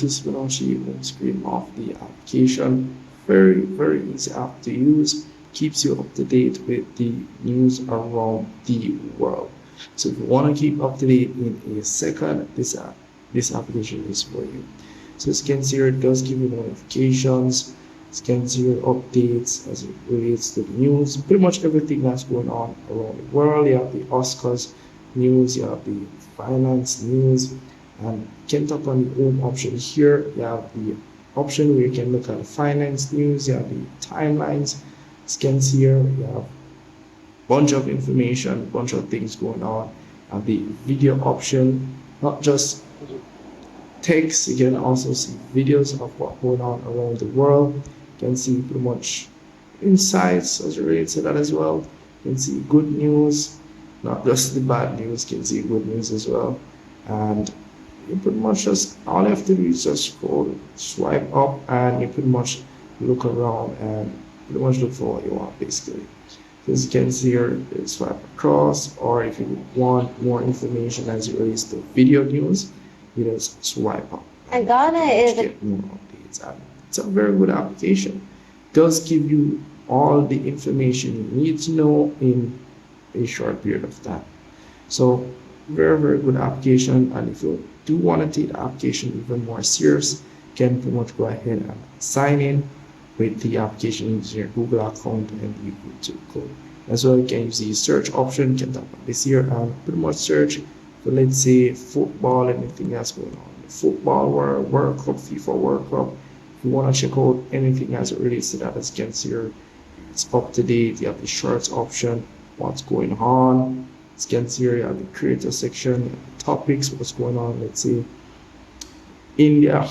This is when I show you home screen of the application. Very easy app to use. Keeps you up to date with the news around the world. So if you want to keep up to date in a second, this application is for you. So as you can see here, it does give you notifications. As you can see here, updates as it relates to the news. Pretty much everything that's going on around the world. You have the Oscars news, you have the finance news, and you can tap on the home option here. You have the option where you can look at the finance news, you have the timelines. As you can see here, you have a bunch of information, bunch of things going on. You have the video option, not just text, you can also see videos of what's going on around the world. You can see pretty much insights as it relates to that as well. You can see good news, not just the bad news, you can see good news as well. And you pretty much just, all you have to do is just scroll, swipe up, and you pretty much look around and pretty much look for what you want basically. So as you can see here, you swipe across, or if you want more information as it relates to video news, you just swipe up And and Ghana pretty much is get more updates. And it's a very good application. It does give you all the information you need to know in a short period of time. So very good application. And if you do want to take the application even more serious, you can pretty much go ahead and sign in with the application using your Google account and be good to go. As well, you can use the search option, you can tap on this here and pretty much search for, let's say, football, anything that's going on. Football, World Cup, FIFA World Cup. If you want to check out anything as it relates to that, as you can see here, it's up to date. You have the shorts option, what's going on. As you can see here, you have the creator section, topics, what's going on. Let's say India.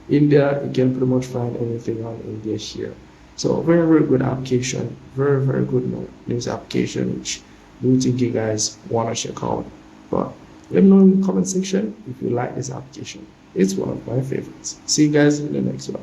India, you can pretty much find anything on India here. So very good application, very good news application, which I do think you guys want to check out. But let me know in the comment section if you like this application. It's one of my favorites. See you guys in the next one.